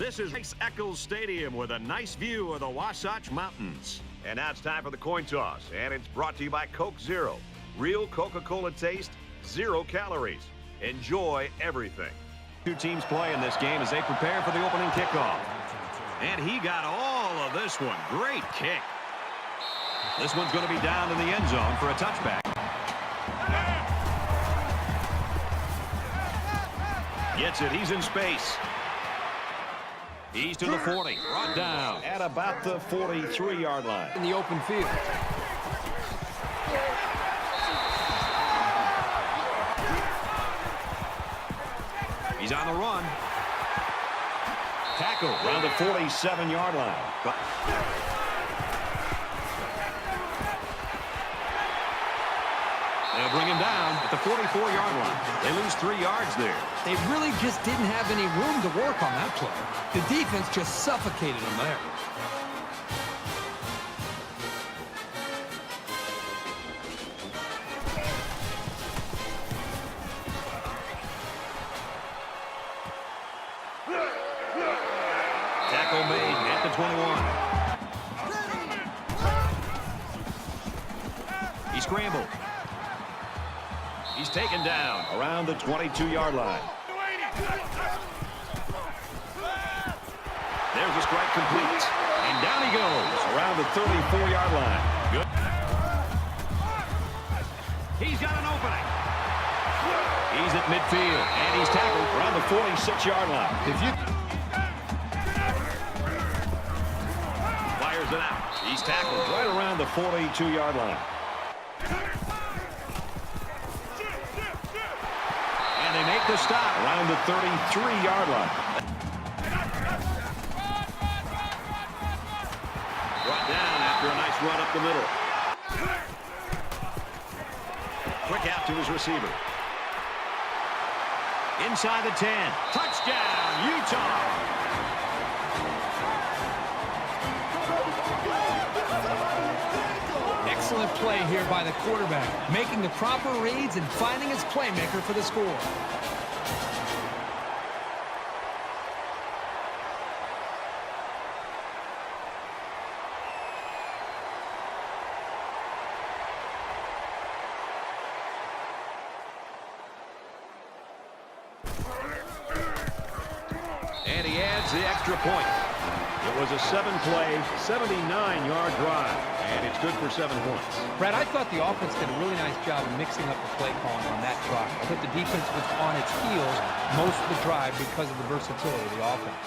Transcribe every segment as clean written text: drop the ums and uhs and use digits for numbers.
This is Eccles Stadium with a nice view of the Wasatch Mountains. And now it's time for the coin toss, and it's brought to you by Coke Zero. Real Coca-Cola taste, 0 calories. Enjoy everything. Two teams play in this game as they prepare for the opening kickoff. And he got all of this one. Great kick. This one's going to be down in the end zone for a touchback. Gets it. He's in space. He's to the 40. Brought down at about the 43-yard line. In the open field. He's on the run. Tackle around the 47-yard line. They'll bring him down at the 44-yard line. They lose 3 yards there. They really just didn't have any room to work on that play. The defense just suffocated them there. Tackle made at the 21. He scrambled. He's taken down around the 22-yard line. There's a strike complete. And down he goes around the 34-yard line. Good. He's got an opening. He's at midfield, and he's tackled around the 46-yard line. Fires it out. He's tackled right around the 42-yard line. And they make the stop around the 33-yard line. Brought down after a nice run up the middle. Quick out to his receiver. Inside the 10. Touchdown, Utah. Excellent play here by the quarterback, making the proper reads and finding his playmaker for the score. And he adds the extra point. It was a 7-play, 79-yard drive, and it's good for 7 points. Brad, I thought the offense did a really nice job of mixing up the play calling on that drive. I thought the defense was on its heels most of the drive because of the versatility of the offense.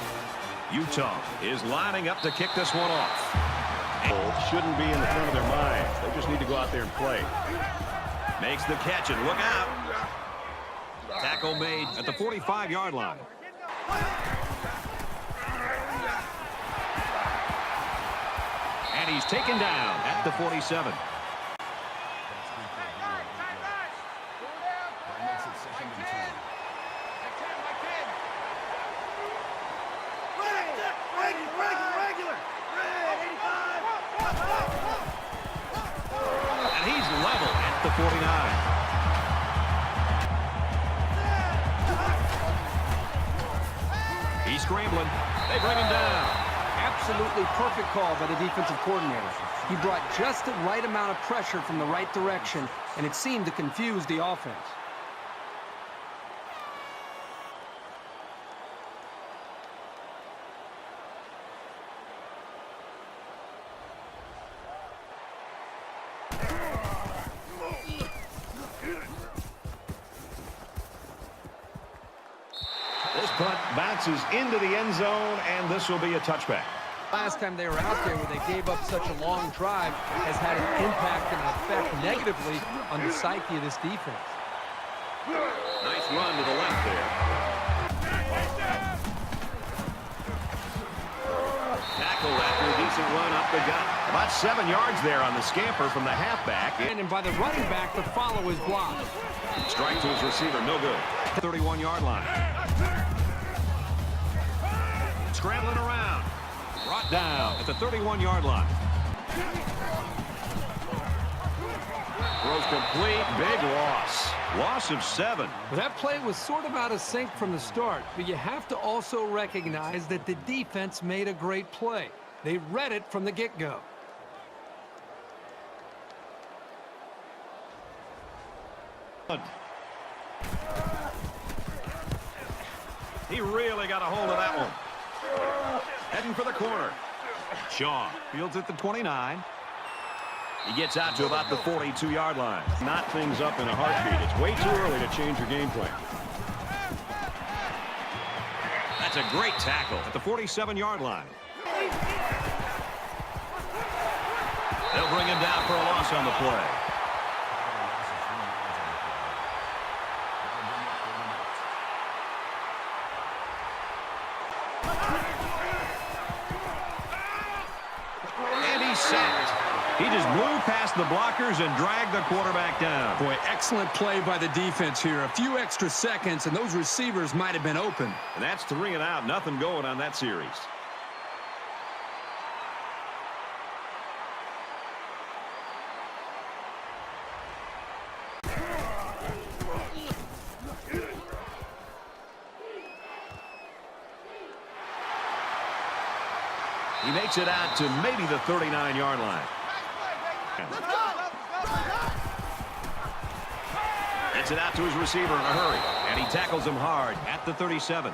Utah is lining up to kick this one off. Shouldn't be in the front of their minds. They just need to go out there and play. Makes the catch, and look out. Tackle made at the 45-yard line. And he's taken down at the 47. And he's level at the 49. He's scrambling. They bring him down. Absolutely perfect call by the defensive coordinator. He brought just the right amount of pressure from the right direction, and it seemed to confuse the offense. This punt bounces into the end zone, and this will be a touchback. Last time they were out there where they gave up such a long drive has had an impact and an effect negatively on the psyche of this defense. Nice run to the left there. Tackle after a decent run up the gut. About 7 yards there on the scamper from the halfback. And by the running back to follow his block. Strike to his receiver, no good. 31-yard line. Scrambling around. Brought down at the 31-yard line. Throws complete, big loss. Loss of 7. Well, that play was sort of out of sync from the start, but you have to also recognize that the defense made a great play. They read it from the get-go. He really got a hold of that one. Heading for the corner. Shaw fields at the 29. He gets out to about the 42-yard line. Knot things up in a heartbeat. It's way too early to change your game plan. That's a great tackle at the 47-yard line. They'll bring him down for a loss on the play. And he's sacked. He just blew past the blockers and dragged the quarterback down. Boy, excellent play by the defense here. A few extra seconds, and those receivers might have been open. And that's 3 and out. Nothing going on that series. He makes it out to maybe the 39-yard line. Gets it out to his receiver in a hurry, and he tackles him hard at the 37.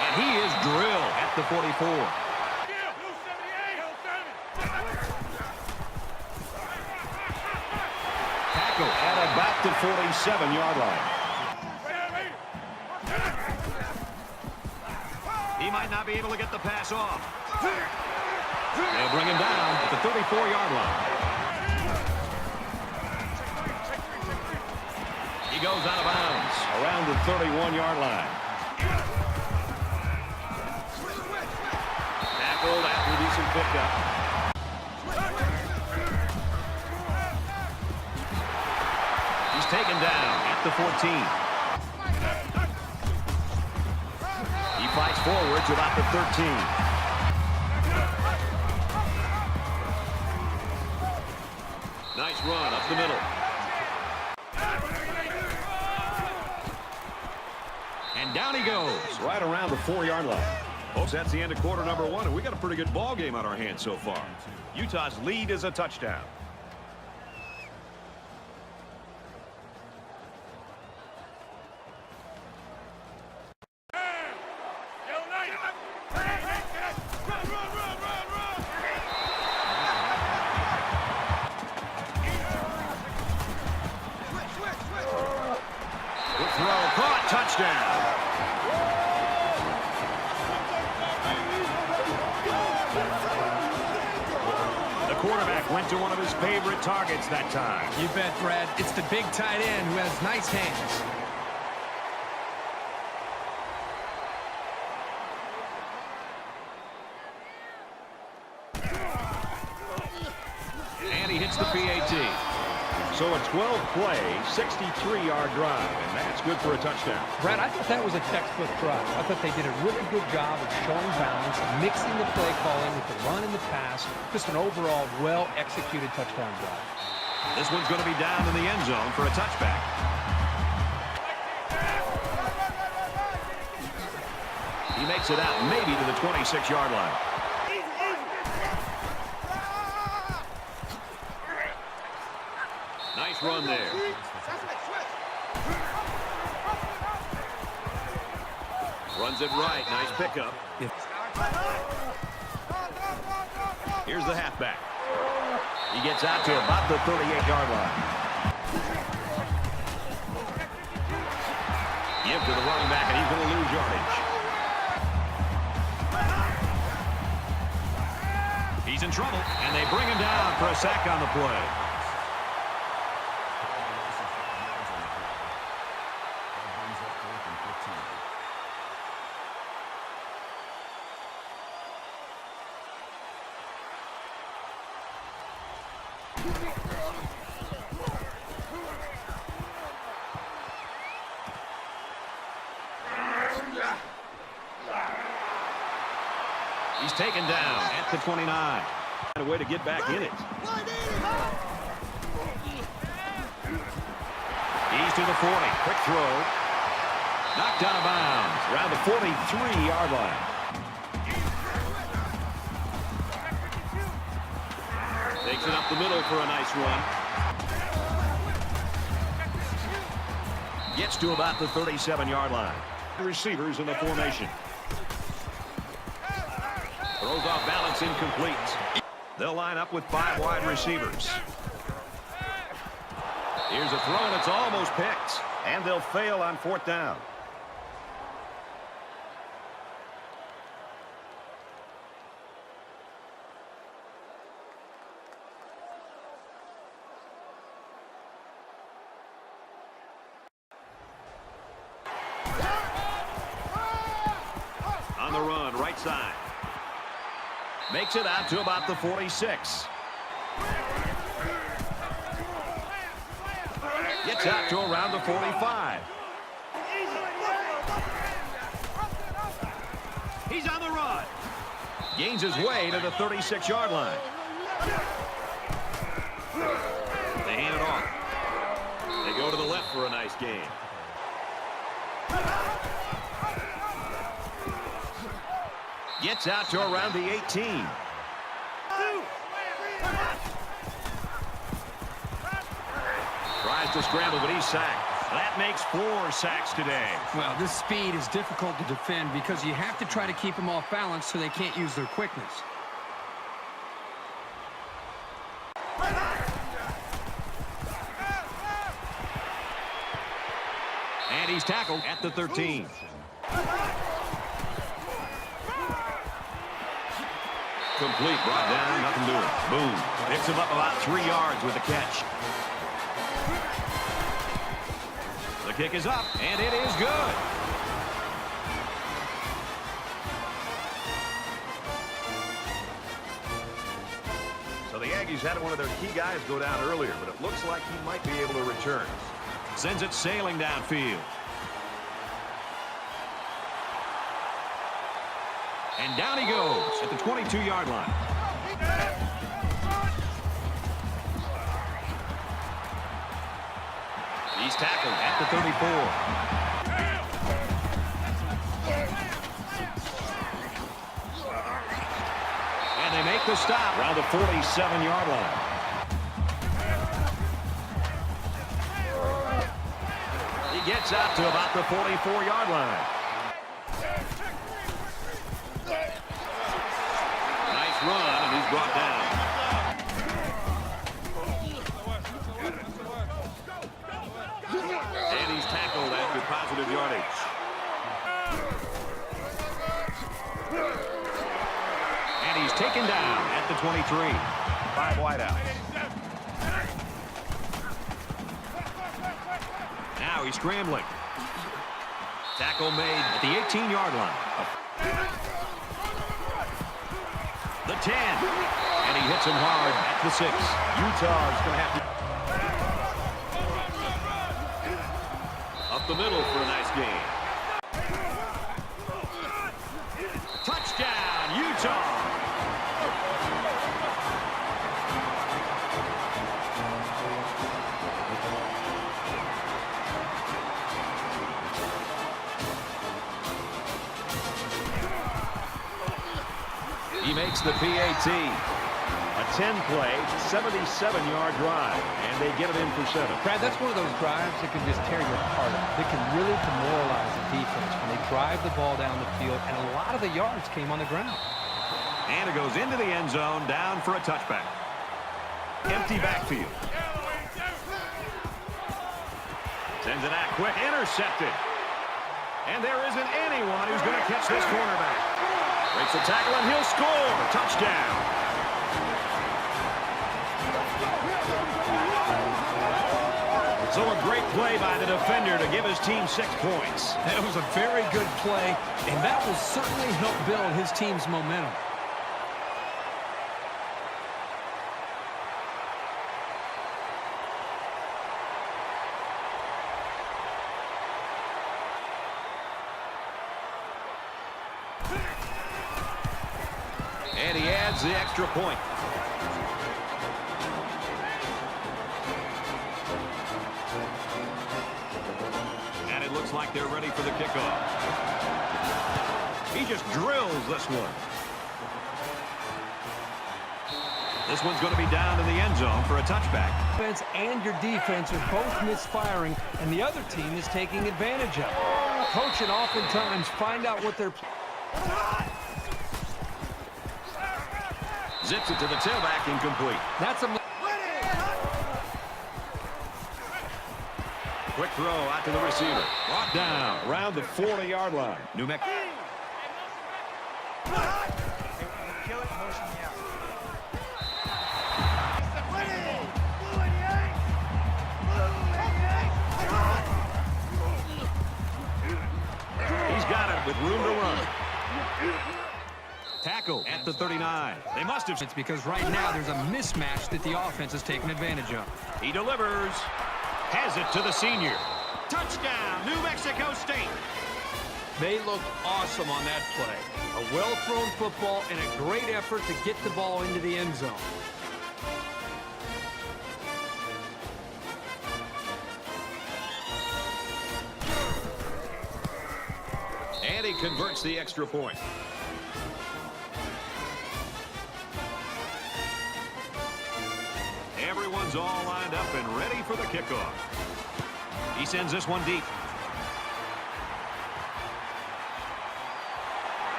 And he is drilled at the 44. Tackle at about the 47-yard line. He might not be able to get the pass off. They'll bring him down at the 34-yard line. He goes out of bounds around the 31-yard line. Tackled after a decent pickup. He's taken down at the 14. He fights forward to about the 13. Nice run up the middle. And down he goes, right around the 4-yard line. Folks, that's the end of quarter number 1, and we got a pretty good ball game on our hands so far. Utah's lead is a touchdown. Touchdown. The quarterback went to one of his favorite targets that time. You bet, Brad. It's the big tight end who has nice hands. And he hits the PAT. So a 12-play, 63-yard drive, and that's good for a touchdown. Brad, I thought that was a textbook drive. I thought they did a really good job of showing balance, mixing the play calling with the run and the pass. Just an overall well-executed touchdown drive. This one's going to be down in the end zone for a touchback. He makes it out maybe to the 26-yard line. Nice run there. Runs it right. Nice pickup. Here's the halfback. He gets out to about the 38-yard line. Give to the running back, and he's going to lose yardage. He's in trouble, and they bring him down for a sack on the play. He's taken down at the 29. A way to get back in it. He's to the 40. Quick throw. Knocked out of bounds around the 43-yard line. Takes it up the middle for a nice run. Gets to about the 37-yard line. Receivers in the formation. Throws off balance, incomplete. They'll line up with 5 wide receivers. Here's a throw, and it's almost picked. And they'll fail on 4th down. On the run, right side. Makes it out to about the 46. Gets out to around the 45. He's on the run. Gains his way to the 36-yard line. They hand it off. They go to the left for a nice gain. Gets out to around the 18. Tries to scramble, but he's sacked. That makes 4 sacks today. Well, this speed is difficult to defend because you have to try to keep them off balance so they can't use their quickness. And he's tackled at the 13. Complete, brought down, nothing doing. Boom. Picks him up about 3 yards with the catch. The kick is up, and it is good. So the Aggies had one of their key guys go down earlier, but it looks like he might be able to return. Sends it sailing downfield. And down he goes at the 22-yard line. He's tackled at the 34. And they make the stop around the 47-yard line. He gets out to about the 44-yard line. Run, and he's brought down. And he's tackled after positive yardage. And he's taken down at the 23. 5 wideouts. Now he's scrambling. Tackle made at the 18-yard line. The 10, and he hits him hard at the 6. Utah's going to have to up the middle for a nice gain. Touchdown, Utah! He makes the PAT. A 10-play, 77-yard drive, and they get it in for 7. Brad, that's one of those drives that can just tear your heart out. That can really demoralize the defense when they drive the ball down the field, and a lot of the yards came on the ground. And it goes into the end zone, down for a touchback. Empty backfield. Sends it out quick, intercepted. And there isn't anyone who's going to catch this cornerback. Breaks the tackle, and he'll score. Touchdown. So a great play by the defender to give his team 6 points. That was a very good play, and that will certainly help build his team's momentum. And he adds towards the extra point. And it looks like they're ready for the kickoff. He just drills this one. This one's going to be down in the end zone for a touchback. Offense and your defense are both misfiring, and the other team is taking advantage of it. Coach and oftentimes find out what they're... Zips it to the tailback, incomplete. That's a... Quick throw out to the receiver. Brought down around the 40-yard line. New Mexico. He's got it with room to run. Tackle at the 39. They must have... It's because right now there's a mismatch that the offense is taking advantage of. He delivers. Has it to the senior. Touchdown, New Mexico State. They looked awesome on that play. A well-thrown football and a great effort to get the ball into the end zone. And he converts the extra point. Everyone's all lined up and ready for the kickoff. He sends this one deep.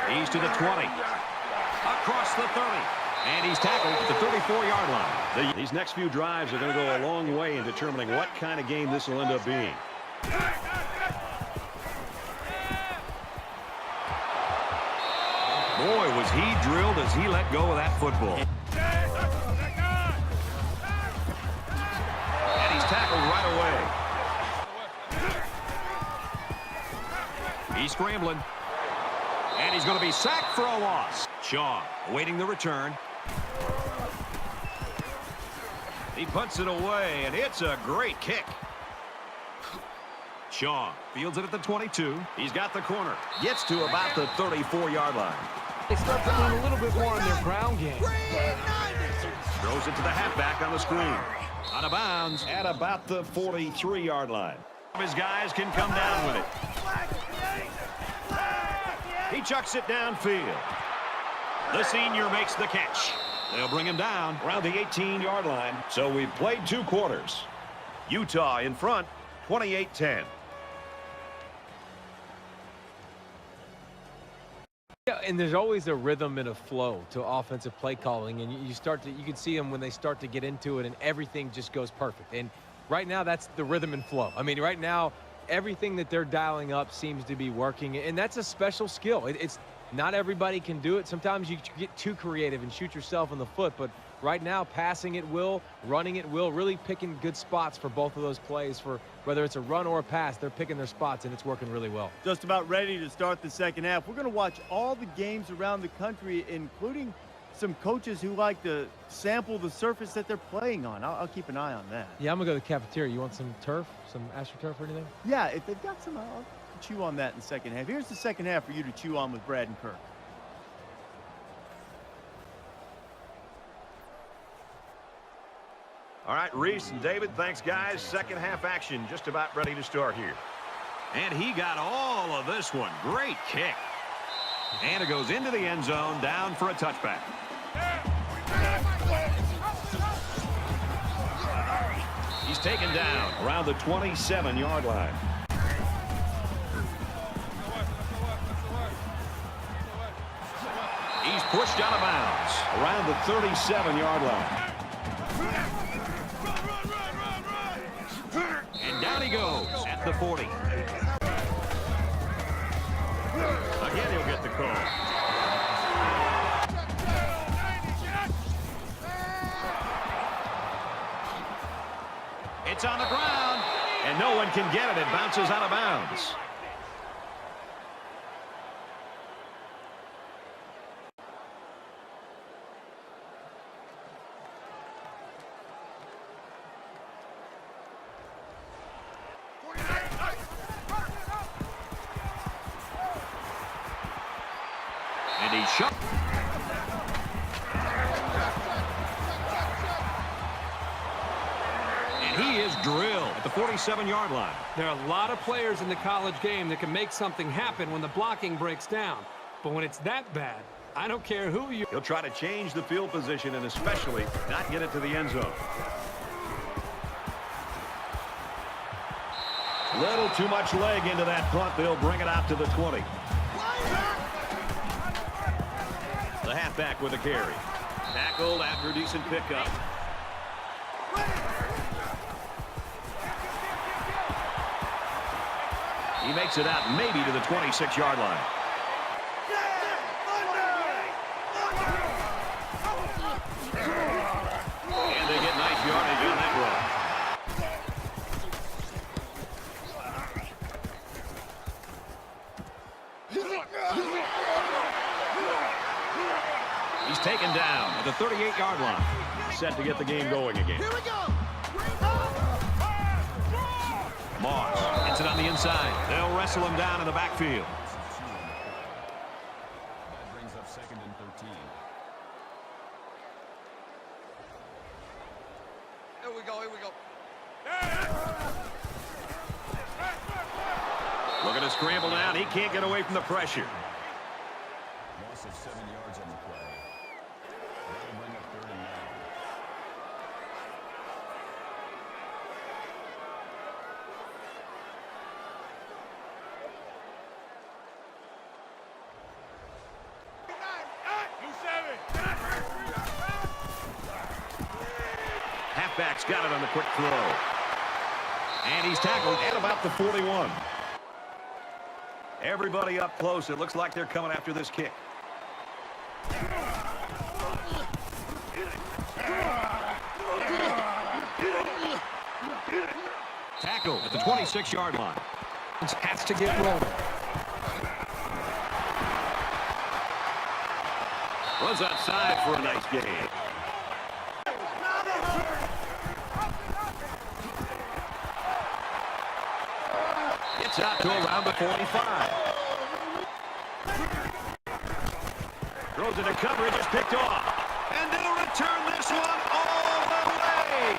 He's to the 20. Across the 30. And he's tackled at the 34-yard line. These next few drives are going to go a long way in determining what kind of game this will end up being. Boy, was he drilled as he let go of that football. And he's tackled right away. He's scrambling. And he's going to be sacked for a loss. Shaw awaiting the return. He puts it away, and it's a great kick. Shaw fields it at the 22. He's got the corner. Gets to about the 34-yard line. They start to lean a little bit more on their ground game. Throws it to the halfback on the screen. Out of bounds at about the 43-yard line. His guys can come down with it. He chucks it downfield. The senior makes the catch. They'll bring him down around the 18-yard line. So we've played 2 quarters. Utah in front, 28-10. Yeah, and there's always a rhythm and a flow to offensive play calling, and you can see them when they start to get into it, and everything just goes perfect. And right now, that's the rhythm and flow. I mean, right now, everything that they're dialing up seems to be working, and that's a special skill. It's not everybody can do it. Sometimes you get too creative and shoot yourself in the foot, but right now, passing it will, running it will, really picking good spots for both of those plays. For whether it's a run or a pass, they're picking their spots, and it's working really well. Just about ready to start the second half. We're going to watch all the games around the country, including some coaches who like to sample the surface that they're playing on. I'll keep an eye on that. Yeah, I'm going to go to the cafeteria. You want some turf, some AstroTurf or anything? Yeah, if they've got some, I'll chew on that in the second half. Here's the second half for you to chew on with Brad and Kirk. All right, Reese and David, thanks, guys. Second half action just about ready to start here. And he got all of this one. Great kick. And it goes into the end zone, down for a touchback. He's taken down around the 27-yard line. He's pushed out of bounds around the 37-yard line. And down he goes at the 40. Again, he'll get the call. It's on the ground, and no one can get it. It bounces out of bounds. And he's shot. is drilled at the 47-yard line. There are a lot of players in the college game that can make something happen when the blocking breaks down. But when it's that bad, I don't care who you... He'll try to change the field position and especially not get it to the end zone. Little too much leg into that punt. They'll bring it out to the 20. The halfback with a carry. Tackled after a decent pickup. He makes it out maybe to the 26-yard line. And they get nice yardage on that run. He's taken down at the 38-yard line. Set to get the game going again. Here we go. Moss hits it on the inside. They'll wrestle him down in the backfield. That brings up 2nd and 13. Here we go, here we go. Looking to scramble down. He can't get away from the pressure. Loss of 7 yards on the play. That'll bring up 3rd and 9. Halfback's got it on the quick throw. And he's tackled at about the 41. Everybody up close. It looks like they're coming after this kick. Tackle at the 26-yard line. Has to get rolling. Runs outside for a nice gain. Gets out to around the 45. Throws it to coverage. It's picked off. And they'll return this one all the way.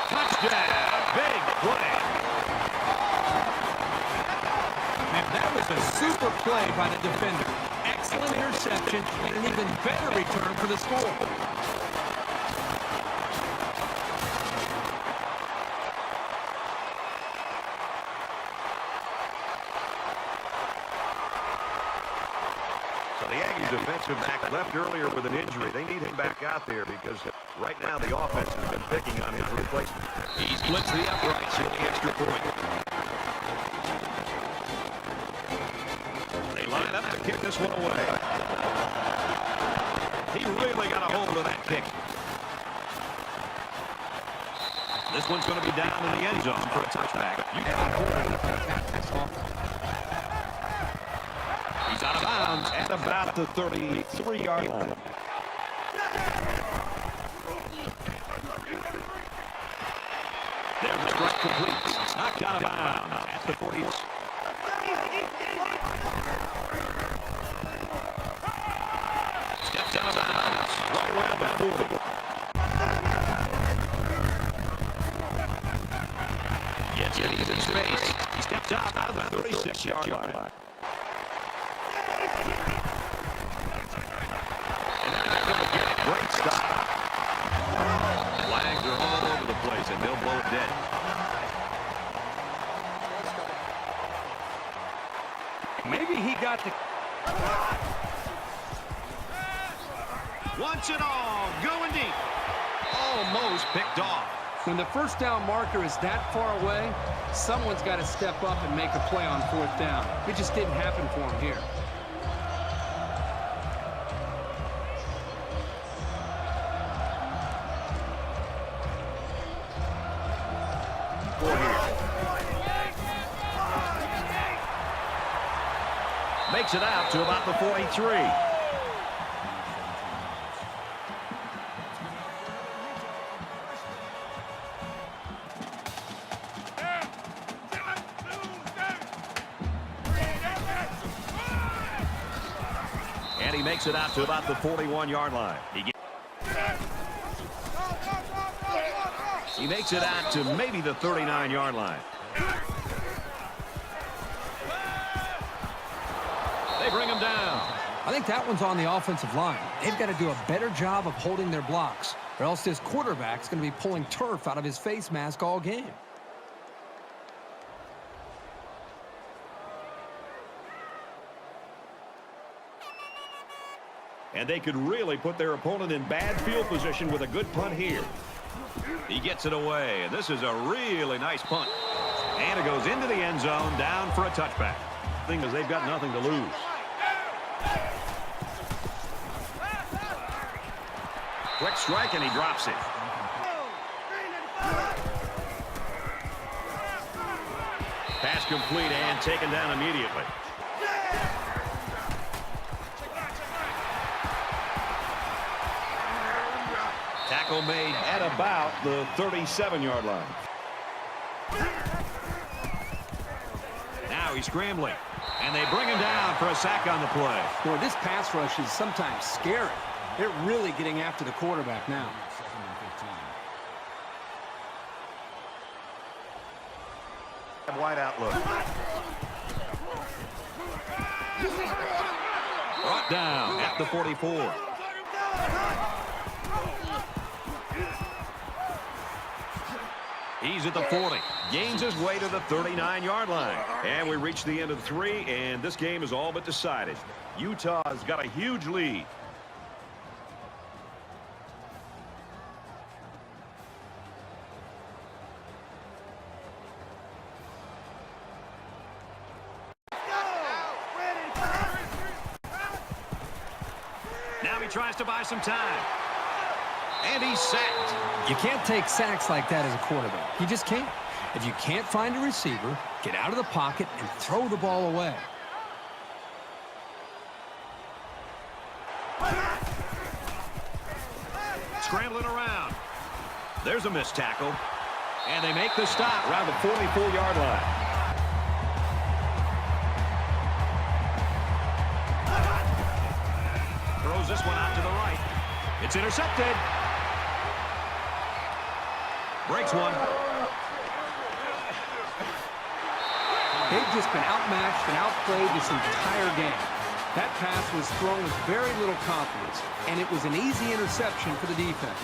Touchdown. Big play. And that was a super play by the defender. Excellent interception and an even better return for the score. So the Aggies defensive back left earlier with an injury. They need him back out there because right now the offense has been picking on his replacement. He splits the uprights in the extra point. They line up to kick this one away. He really got a hold of that kick. This one's going to be down in the end zone for a touchback. He's out of bounds at about the 33-yard line. There's the strike complete. It's knocked out of bounds at the 40. Steps out of bounds. Right around the 40. Gets it. He's in space. He steps out of the 36-yard line. Great stop. Flags are all over the place, and they'll blow it dead. Maybe he got the... Wants it all. Going deep. Almost picked off. When the first down marker is that far away, someone's got to step up and make a play on 4th down. It just didn't happen for him here. Makes it out to about the 43. And he makes it out to about the 41-yard line. He makes it out to maybe the 39-yard line. They bring him down. I think that one's on the offensive line. They've got to do a better job of holding their blocks, or else this quarterback's going to be pulling turf out of his face mask all game. And they could really put their opponent in bad field position with a good punt here. He gets it away, and this is a really nice punt. And it goes into the end zone, down for a touchback. The thing is, they've got nothing to lose. Quick strike, and he drops it. Pass complete and taken down immediately. Tackle made at about the 37-yard line. Now he's scrambling, and they bring him down for a sack on the play. Boy, this pass rush is sometimes scary. They're really getting after the quarterback now. Wide outlook. Brought down at the 44. He's at the 40. Gains his way to the 39-yard line. And we reach the end of 3, and this game is all but decided. Utah's got a huge lead. Now he tries to buy some time. And he's sacked. You can't take sacks like that as a quarterback. You just can't. If you can't find a receiver, get out of the pocket and throw the ball away. Scrambling around. There's a missed tackle. And they make the stop around the 44-yard line. Throws this one out to the right. It's intercepted. Breaks one. They've just been outmatched and outplayed this entire game. That pass was thrown with very little confidence, and it was an easy interception for the defense.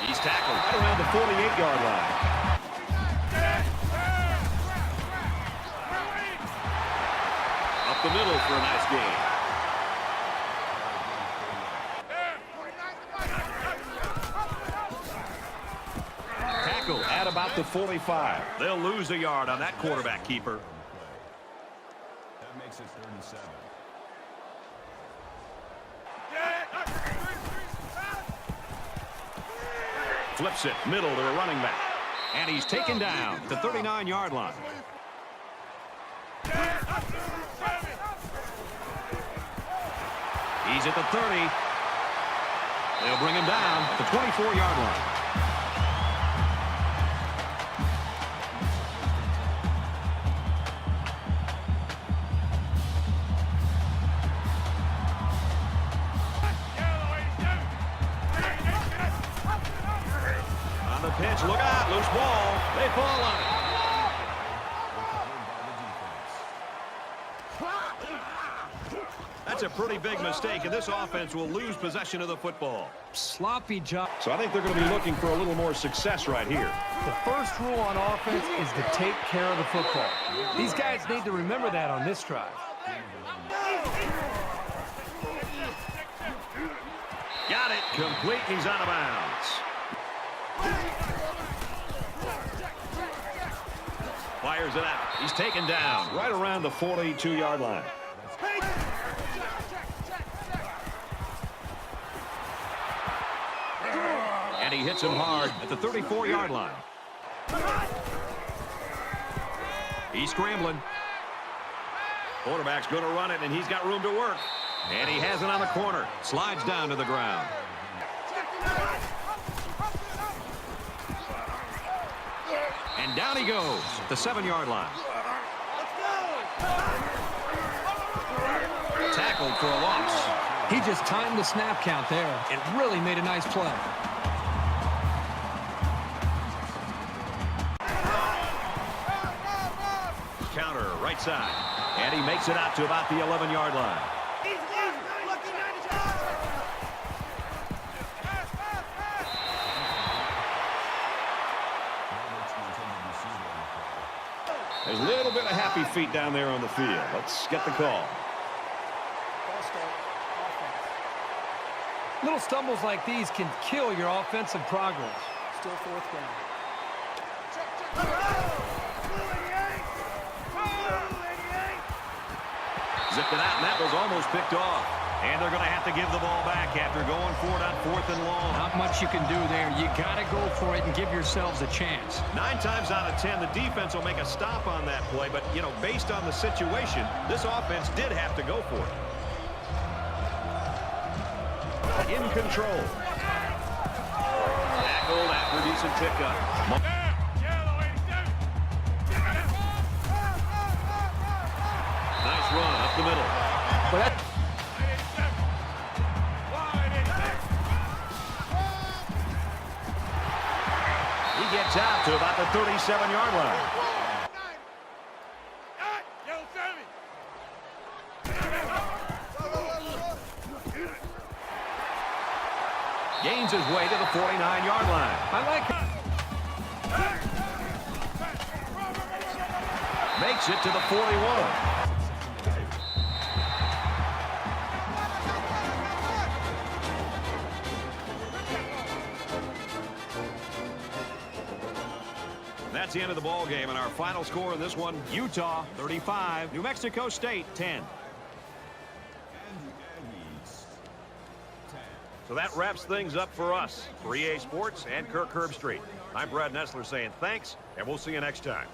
He's tackled right around the 48-yard line. Up the middle for a nice game. Tackle at about the 45. They'll lose a yard on that quarterback keeper. That makes it 37. Flips it middle to a running back. And he's taken down at the 39-yard line. He's at the 30. They'll bring him down at the 24-yard line. On the pitch, look out, loose ball. They fall on it. That's a pretty big mistake, and this offense will lose possession of the football. Sloppy job. So I think they're going to be looking for a little more success right here. The first rule on offense is to take care of the football. These guys need to remember that on this drive. Got it. Complete. He's out of bounds. Fires it out. He's taken down right around the 42-yard line. And he hits him hard at the 34-yard line. He's scrambling. Quarterback's going to run it, and he's got room to work. And he has it on the corner. Slides down to the ground. And down he goes at the 7-yard line. Tackled for a loss. He just timed the snap count there. It really made a nice play. Counter, right side. And he makes it out to about the 11-yard line. There's a little bit of happy feet down there on the field. Let's get the call. Little stumbles like these can kill your offensive progress. Still fourth down. Zipped it out, and that was almost picked off. And they're going to have to give the ball back after going for it on 4th and long. Not much you can do there. You got to go for it and give yourselves a chance. 9 times out of 10, the defense will make a stop on that play. But, you know, based on the situation, this offense did have to go for it. In control. Tackled after a decent pickup. Nice run up the middle. He gets out to about the 37-yard line. Gains his way to the 49-yard line. I like it. Makes it to the 41. That's the end of the ball game, and our final score in this one: Utah 35, New Mexico State 10. So that wraps things up for us. For EA Sports and Kirk Herbstreit, I'm Brad Nessler saying thanks, and we'll see you next time.